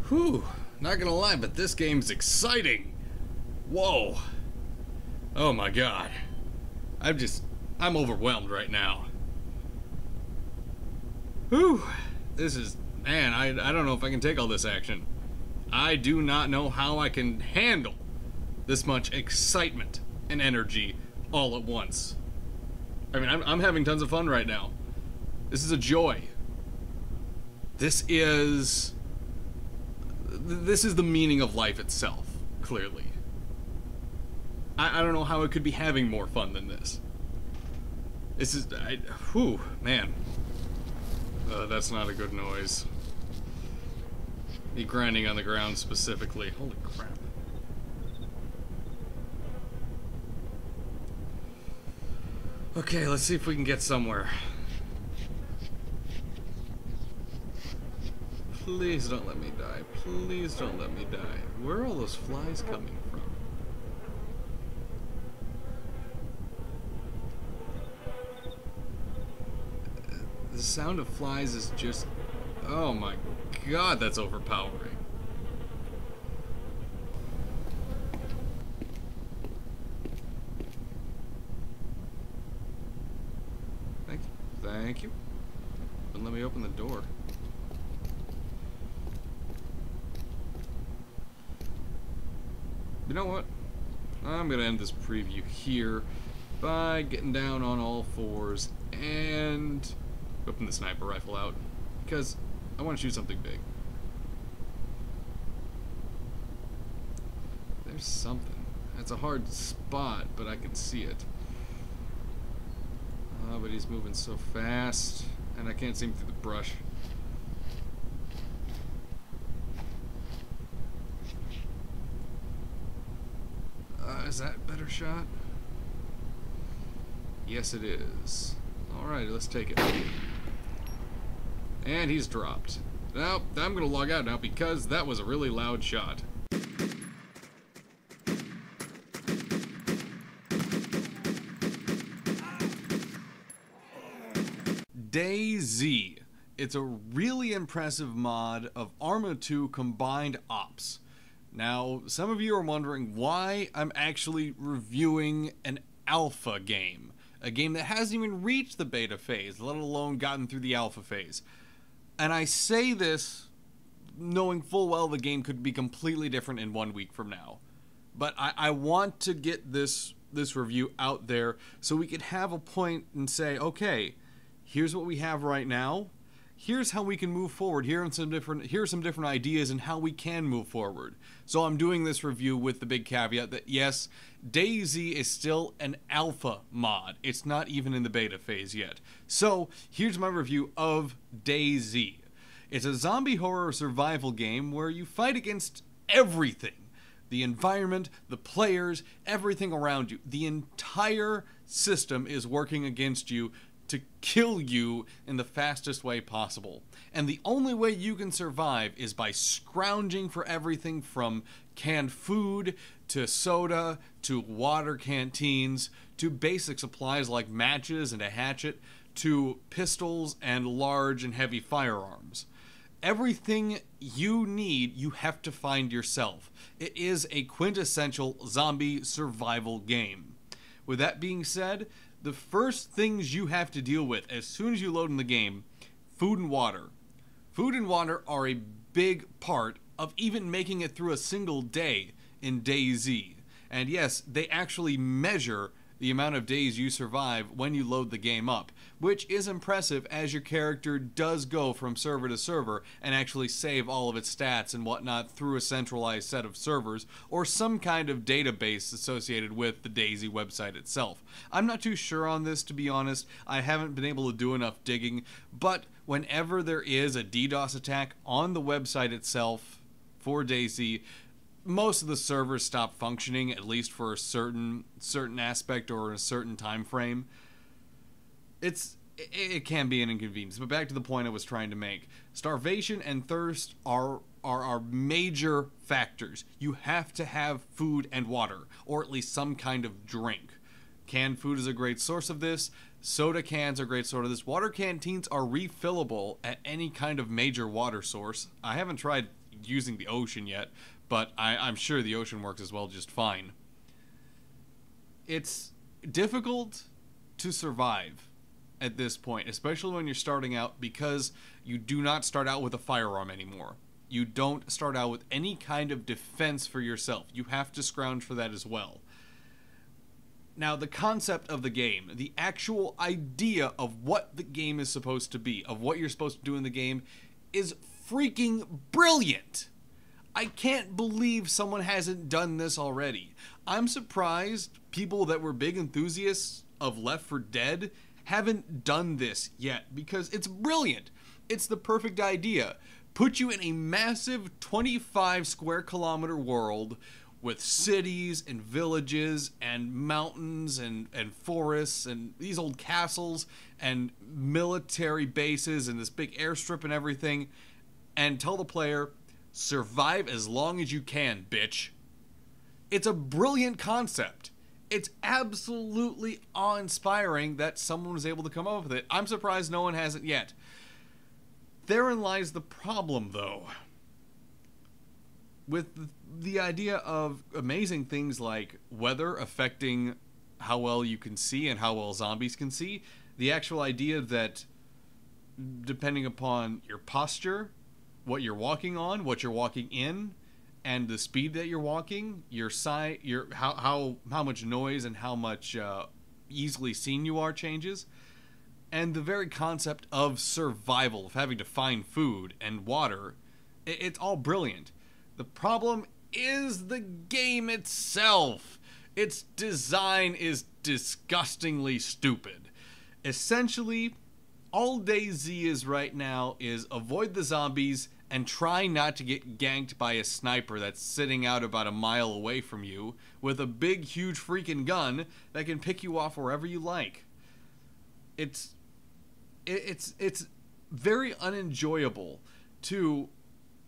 Whew, not gonna lie, but this game's exciting. Whoa. Oh my god. I'm overwhelmed right now. Whew. This is, man, I don't know if I can take all this action. I do not know how I can handle this much excitement and energy all at once. I mean, I'm having tons of fun right now. This is a joy. This is the meaning of life itself, clearly. I don't know how it could be having more fun than this. This is, whew, man. That's not a good noise. The grinding on the ground specifically. Holy crap. Okay, let's see if we can get somewhere. Please don't let me die. Please don't let me die. Where are all those flies coming from? The sound of flies is just... oh my god, that's overpowering. Thank you. Thank you. Don't let me open the door. You know what? I'm gonna end this preview here by getting down on all fours and whipping the sniper rifle out, because I want to shoot something big. There's something. It's a hard spot, but I can see it. Oh, but he's moving so fast, and I can't see him through the brush. Is that a better shot? Yes, it is. Alright, let's take it. And he's dropped. Now, I'm gonna log out now because that was a really loud shot. DayZ. It's a really impressive mod of Arma 2 combined ops. Now, some of you are wondering why I'm actually reviewing an alpha game. A game that hasn't even reached the beta phase, let alone gotten through the alpha phase. And I say this knowing full well the game could be completely different in 1 week from now. But I want to get this review out there so we could have a point and say, okay, here's what we have right now. Here's how we can move forward. Here are some different ideas and how we can move forward. So I'm doing this review with the big caveat that yes, DayZ is still an alpha mod. It's not even in the beta phase yet. So here's my review of DayZ. It's a zombie horror survival game where you fight against everything. The environment, the players, everything around you. The entire system is working against you to kill you in the fastest way possible. And the only way you can survive is by scrounging for everything from canned food, to soda, to water canteens, to basic supplies like matches and a hatchet, to pistols and large and heavy firearms. Everything you need, you have to find yourself. It is a quintessential zombie survival game. With that being said, the first things you have to deal with as soon as you load in the game, food and water. Food and water are a big part of even making it through a single day in DayZ. And yes, they actually measure the amount of days you survive when you load the game up, which is impressive as your character does go from server to server and actually save all of its stats and whatnot through a centralized set of servers or some kind of database associated with the DayZ website itself. I'm not too sure on this, to be honest. I haven't been able to do enough digging, but whenever there is a DDoS attack on the website itself for DayZ, most of the servers stop functioning, at least for a certain aspect or a certain time frame. It can be an inconvenience, but back to the point I was trying to make. Starvation and thirst are major factors. You have to have food and water, or at least some kind of drink. Canned food is a great source of this. Soda cans are a great source of this. Water canteens are refillable at any kind of major water source. I haven't tried using the ocean yet, but I'm sure the ocean works as well just fine. It's difficult to survive at this point, especially when you're starting out, because you do not start out with a firearm anymore. You don't start out with any kind of defense for yourself. You have to scrounge for that as well. Now, the concept of the game, the actual idea of what the game is supposed to be, of what you're supposed to do in the game, is freaking brilliant. I can't believe someone hasn't done this already. I'm surprised people that were big enthusiasts of Left 4 Dead haven't done this yet, because it's brilliant. It's the perfect idea. Put you in a massive 25 square kilometer world with cities and villages and mountains and forests and these old castles and military bases and this big airstrip and everything, and tell the player, survive as long as you can, bitch. It's a brilliant concept. It's absolutely awe-inspiring that someone was able to come up with it. I'm surprised no one hasn't yet. Therein lies the problem, though. With the idea of amazing things like weather affecting how well you can see and how well zombies can see, the actual idea that depending upon your posture, what you're walking on, what you're walking in, and the speed that you're walking, your size, how much noise and how much easily seen you are changes, and the very concept of survival, of having to find food and water, it's all brilliant. The problem is the game itself. Its design is disgustingly stupid. Essentially, all DayZ is right now is avoid the zombies and try not to get ganked by a sniper that's sitting out about a mile away from you with a big, huge freaking gun that can pick you off wherever you like. It's very unenjoyable to,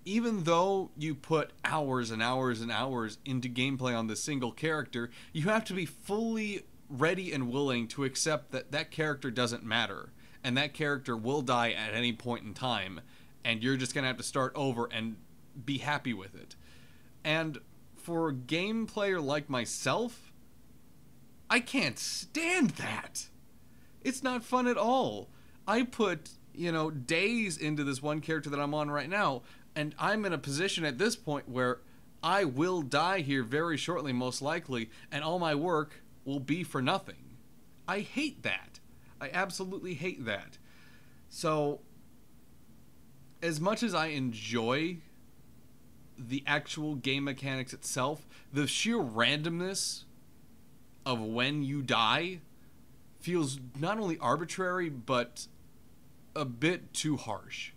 even though you put hours and hours and hours into gameplay on this single character, you have to be fully ready and willing to accept that that character doesn't matter, and that character will die at any point in time, and you're just going to have to start over and be happy with it. And for a game player like myself, I can't stand that. It's not fun at all. I put, days into this one character that I'm on right now, and I'm in a position at this point where I will die here very shortly, most likely, and all my work will be for nothing. I hate that. I absolutely hate that. So, as much as I enjoy the actual game mechanics itself, the sheer randomness of when you die feels not only arbitrary, but a bit too harsh.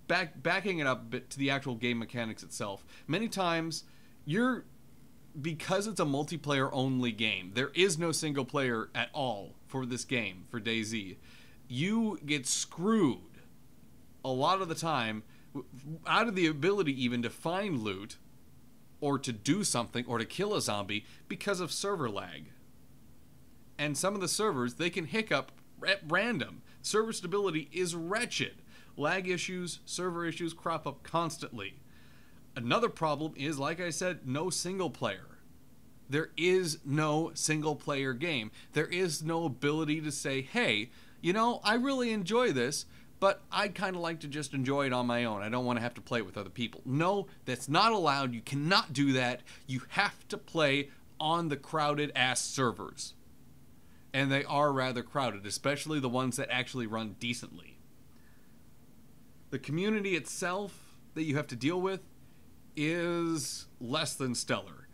Backing it up a bit to the actual game mechanics itself, many times because it's a multiplayer only game, there is no single player at all for this game, for DayZ. You get screwed a lot of the time out of the ability even to find loot or to do something or to kill a zombie because of server lag. And some of the servers, they can hiccup at random. Server stability is wretched. Lag issues, server issues crop up constantly. Another problem is, like I said, no single player. There is no single player game. There is no ability to say, hey, I really enjoy this, but I'd kind of like to just enjoy it on my own. I don't want to have to play it with other people. No, that's not allowed. You cannot do that. You have to play on the crowded ass servers. And they are rather crowded, especially the ones that actually run decently. The community itself that you have to deal with is less than stellar.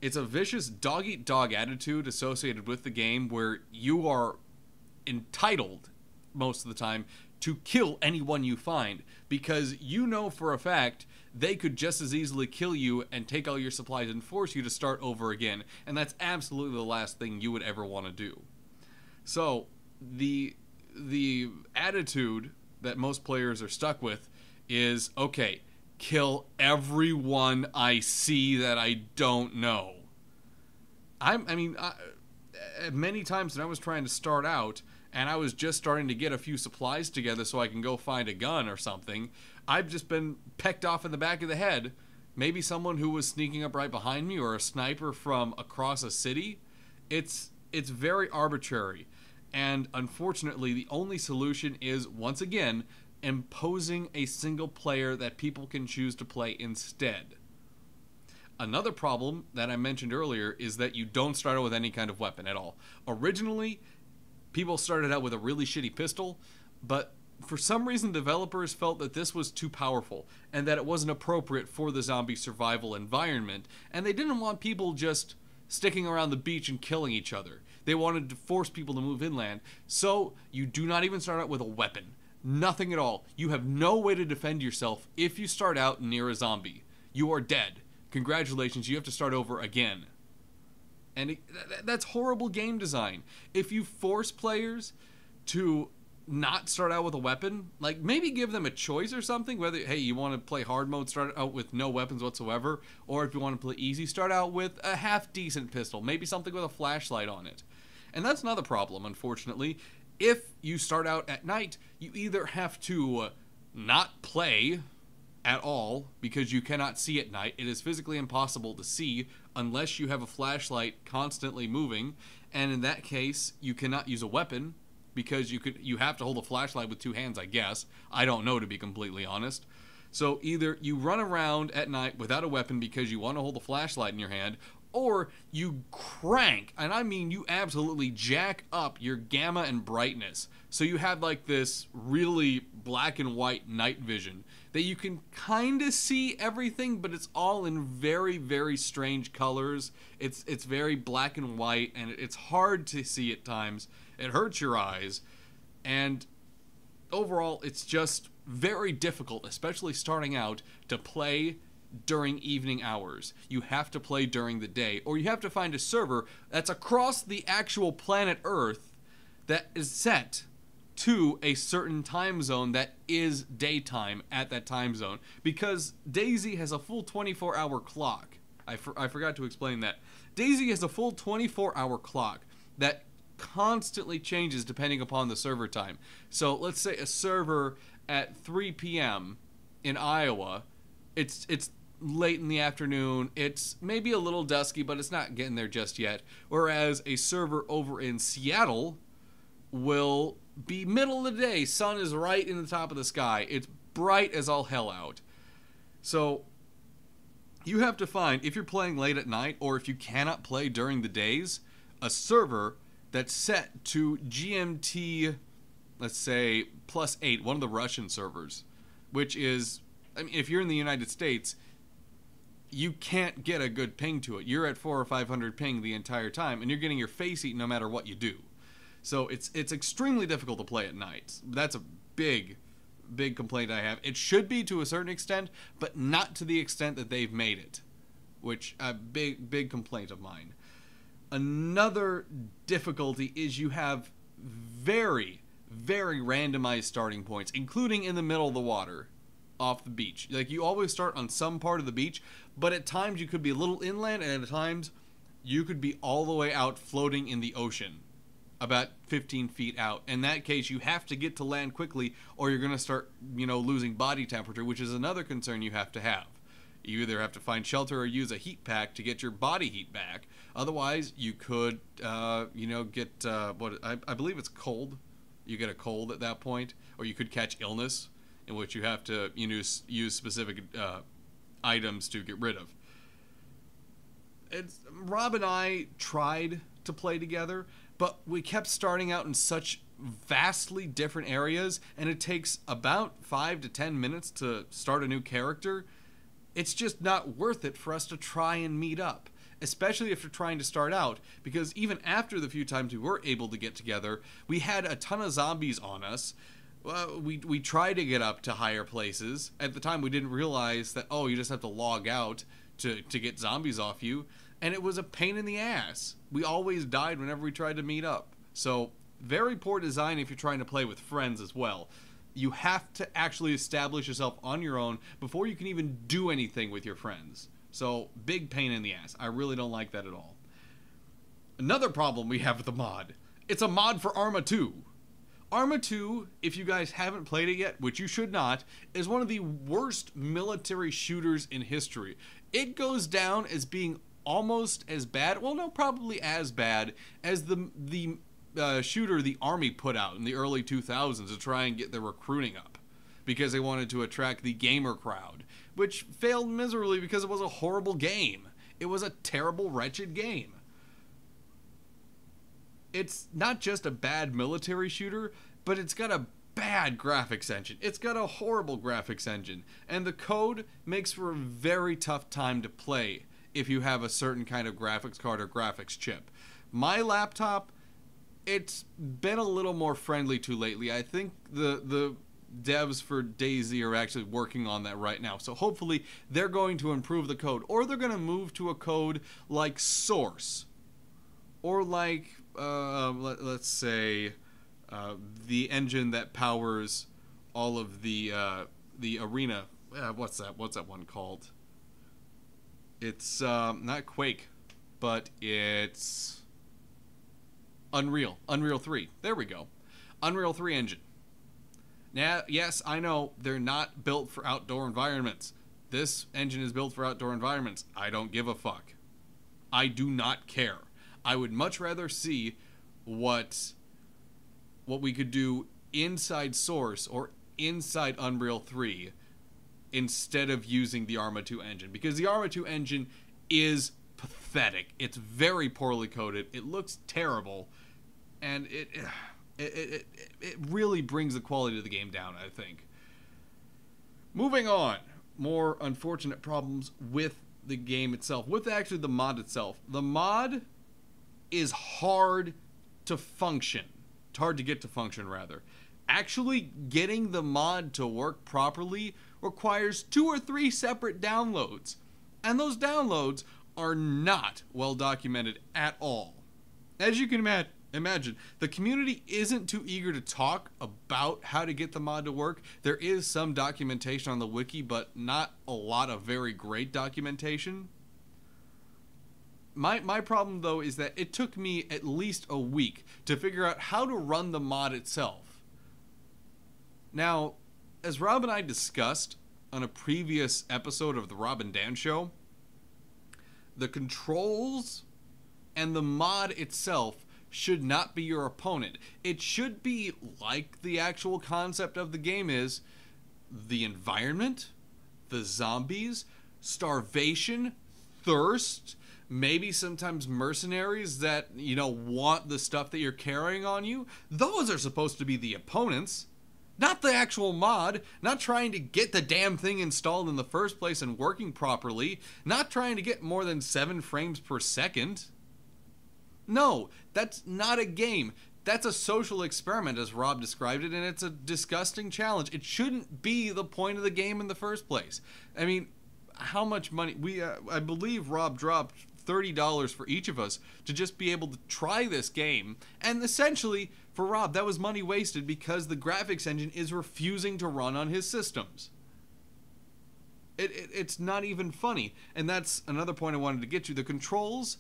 It's a vicious dog-eat-dog attitude associated with the game where you are entitled, most of the time, to kill anyone you find, because you know for a fact they could just as easily kill you and take all your supplies and force you to start over again, and that's absolutely the last thing you would ever want to do. So, the attitude that most players are stuck with is, okay, kill everyone I see that I don't know. many times when I was trying to start out and I was just starting to get a few supplies together so I can go find a gun or something, I've just been pecked off in the back of the head. Maybe someone who was sneaking up right behind me, or a sniper from across a city. It's very arbitrary. And unfortunately, the only solution is, once again, imposing a single player that people can choose to play instead. Another problem that I mentioned earlier is that you don't start out with any kind of weapon at all. Originally, people started out with a really shitty pistol, but for some reason developers felt that this was too powerful and that it wasn't appropriate for the zombie survival environment, and they didn't want people just sticking around the beach and killing each other. They wanted to force people to move inland, so you do not even start out with a weapon. Nothing at all. You have no way to defend yourself if you start out near a zombie. You are dead. Congratulations, you have to start over again. And that's horrible game design. If you force players to not start out with a weapon, like maybe give them a choice or something, whether, hey, you want to play hard mode, start out with no weapons whatsoever, or if you want to play easy, start out with a half decent pistol, maybe something with a flashlight on it. And that's another problem, unfortunately. If you start out at night, you either have to not play at all because you cannot see at night. It is physically impossible to see unless you have a flashlight constantly moving, and in that case, you cannot use a weapon because you have to hold a flashlight with two hands, I guess. I don't know, to be completely honest. So either you run around at night without a weapon because you want to hold a flashlight in your hand, or you crank, and I mean you absolutely jack up your gamma and brightness. So you have like this really black and white night vision that you can kind of see everything, but it's all in very, very strange colors. It's very black and white, and it's hard to see at times. It hurts your eyes, and overall it's just very difficult, especially starting out, to play during evening hours. You have to play during the day, or you have to find a server that's across the actual planet Earth that is set to a certain time zone that is daytime at that time zone, because DayZ has a full 24-hour clock. I forgot to explain that. DayZ has a full 24-hour clock that constantly changes depending upon the server time. So let's say a server at 3 p.m. in Iowa, it's late in the afternoon, it's maybe a little dusky, but it's not getting there just yet. Whereas a server over in Seattle will be middle of the day, sun is right in the top of the sky, it's bright as all hell out. So you have to find, if you're playing late at night, or if you cannot play during the days, a server that's set to GMT, let's say, +8, one of the Russian servers, which is, I mean, if you're in the United States, you can't get a good ping to it. You're at 400 or 500 ping the entire time, and you're getting your face eaten no matter what you do. So it's extremely difficult to play at night. That's a big complaint I have. It should be to a certain extent, but not to the extent that they've made it, which a big complaint of mine. Another difficulty is you have very, very randomized starting points, including in the middle of the water, off the beach. Like, you always start on some part of the beach, but at times you could be a little inland, and at times you could be all the way out floating in the ocean, about 15 feet out. In that case, you have to get to land quickly, or you're going to start, losing body temperature, which is another concern you have to have. You either have to find shelter or use a heat pack to get your body heat back. Otherwise, you could, get, I believe it's cold. You get a cold at that point, or you could catch illness, in which you have to, use specific items to get rid of. Rob and I tried to play together, but we kept starting out in such vastly different areas, and it takes about 5 to 10 minutes to start a new character. It's just not worth it for us to try and meet up, especially if you're trying to start out, because even after the few times we were able to get together, we had a ton of zombies on us. We tried to get up to higher places. At the time, we didn't realize that, you just have to log out to get zombies off you, and it was a pain in the ass. We always died whenever we tried to meet up. So, very poor design if you're trying to play with friends as well. You have to actually establish yourself on your own before you can even do anything with your friends. So, big pain in the ass. I really don't like that at all. Another problem we have with the mod. It's a mod for Arma 2. Arma 2, if you guys haven't played it yet, which you should not, is one of the worst military shooters in history. It goes down as being almost as bad, well no, probably as bad, as the shooter the Army put out in the early 2000s to try and get their recruiting up, because they wanted to attract the gamer crowd, which failed miserably because it was a horrible game. It was a terrible, wretched game. It's not just a bad military shooter, but it's got a bad graphics engine. It's got a horrible graphics engine, and the code makes for a very tough time to play if you have a certain kind of graphics card or graphics chip. My laptop, it's been a little more friendly to lately. I think the devs for DayZ are actually working on that right now, so hopefully they're going to improve the code, or they're going to move to a code like Source, or like let's say the engine that powers all of the arena. What's that one called? It's not Quake, but it's Unreal 3. There we go. Unreal 3 engine. Now, yes, I know they're not built for outdoor environments. This engine is built for outdoor environments. I don't give a fuck. I do not care. I would much rather see what we could do inside Source or inside Unreal 3 instead of using the Arma 2 engine, because the Arma 2 engine is pathetic. It's very poorly coded. It looks terrible, and it really brings the quality of the game down, I think. Moving on, more unfortunate problems with the game itself, with actually the mod itself. The mod is hard to function. It's hard to get to function, rather. Actually getting the mod to work properly requires 2 or 3 separate downloads, and those downloads are not well documented at all. As you can imagine, the community isn't too eager to talk about how to get the mod to work. There is some documentation on the wiki, but not a lot of very great documentation. My problem, though, is that it took me at least a week to figure out how to run the mod itself. Now, as Rob and I discussed on a previous episode of the Rob and Dan Show, the controls and the mod itself should not be your opponent. It should be like the actual concept of the game is: the environment, the zombies, starvation, thirst, maybe sometimes mercenaries that, you know, want the stuff that you're carrying on you. Those are supposed to be the opponents, not the actual mod, not trying to get the damn thing installed in the first place and working properly, not trying to get more than 7 frames per second. No, that's not a game. That's a social experiment, as Rob described it, and it's a disgusting challenge. It shouldn't be the point of the game in the first place. I mean, how much money? I believe Rob dropped $30 for each of us to just be able to try this game, and essentially, for Rob, that was money wasted because the graphics engine is refusing to run on his systems. It's not even funny, and that's another point I wanted to get to. The controls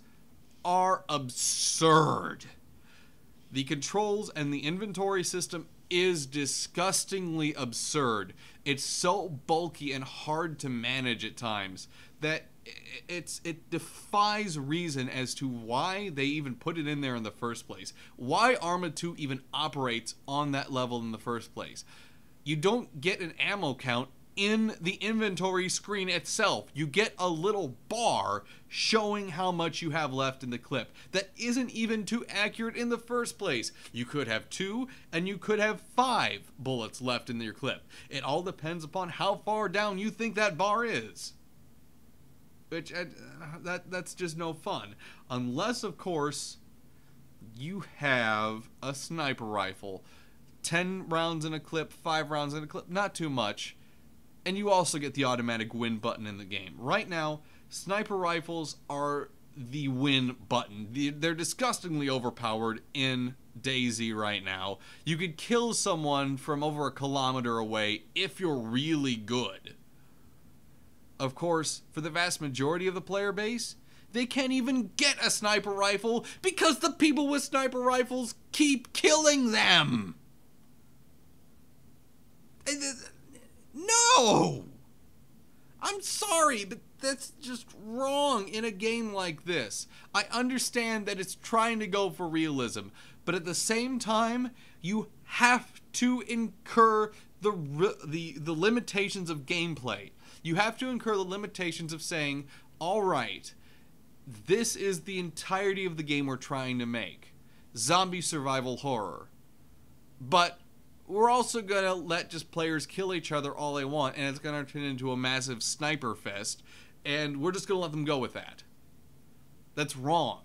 are absurd. The controls and the inventory system is disgustingly absurd. It's so bulky and hard to manage at times that it defies reason as to why they even put it in there in the first place. Why Arma 2 even operates on that level in the first place. You don't get an ammo count in the inventory screen itself. You get a little bar showing how much you have left in the clip. That isn't even too accurate in the first place. You could have 2 and you could have 5 bullets left in your clip. It all depends upon how far down you think that bar is. Which, that's just no fun. Unless, of course, you have a sniper rifle. 10 rounds in a clip, 5 rounds in a clip, not too much. And you also get the automatic win button in the game. Right now, sniper rifles are the win button. They're disgustingly overpowered in DayZ right now. You could kill someone from over a kilometer away if you're really good. Of course, for the vast majority of the player base, They can't even get a sniper rifle because the people with sniper rifles keep killing them. No! I'm sorry, but that's just wrong in a game like this. I understand that it's trying to go for realism, but at the same time, you have to incur the limitations of gameplay. You have to incur the limitations of saying, all right, this is the entirety of the game we're trying to make. Zombie survival horror. But we're also going to let just players kill each other all they want, and it's going to turn into a massive sniper fest, and we're just going to let them go with that. That's wrong.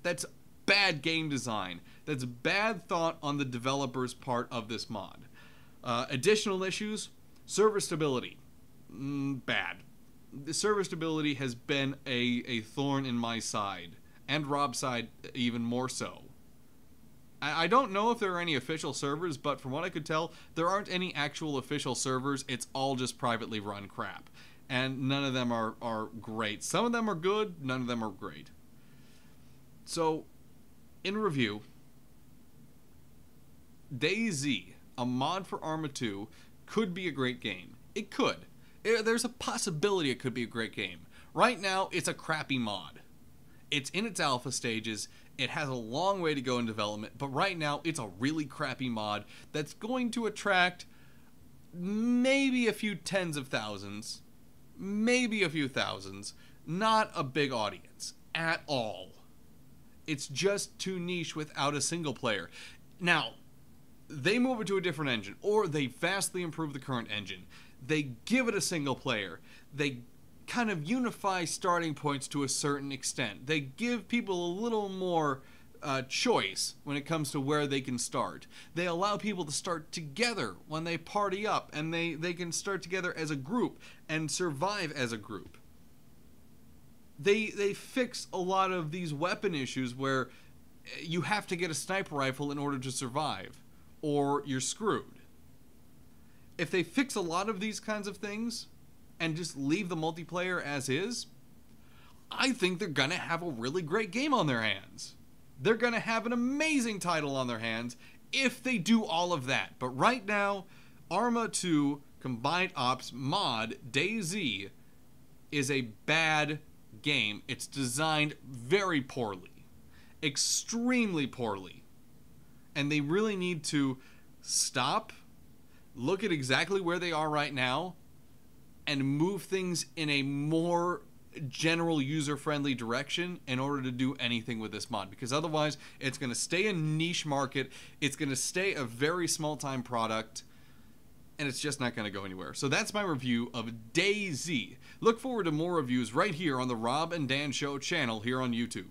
That's bad game design. That's bad thought on the developer's part of this mod. Additional issues, server stability. Bad. The server stability has been a thorn in my side, and Rob's side even more so. I don't know if there are any official servers, but from what I could tell, there aren't any actual official servers. It's all just privately run crap. And none of them are great. Some of them are good, none of them are great. So, in review, DayZ, a mod for Arma 2, could be a great game. It could. There's a possibility it could be a great game. Right now, it's a crappy mod. It's in its alpha stages. It has a long way to go in development, but right now it's a really crappy mod that's going to attract maybe a few tens of thousands, maybe a few thousands, not a big audience at all. It's just too niche without a single player. Now, they move it to a different engine, or they vastly improve the current engine. They give it a single player. They kind of unify starting points to a certain extent. They give people a little more choice when it comes to where they can start. They allow people to start together when they party up, and they can start together as a group and survive as a group. They fix a lot of these weapon issues where you have to get a sniper rifle in order to survive, or you're screwed. If they fix a lot of these kinds of things and just leave the multiplayer as is, I think they're gonna have a really great game on their hands. They're gonna have an amazing title on their hands if they do all of that. But right now, Arma 2 Combined Ops mod DayZ is a bad game. It's designed very poorly. Extremely poorly. And they really need to stop, look at exactly where they are right now, and move things in a more general user-friendly direction in order to do anything with this mod, because otherwise it's going to stay a niche market, it's going to stay a very small-time product, and it's just not going to go anywhere. So that's my review of DayZ. Look forward to more reviews right here on the Rob and Dan Show channel here on YouTube.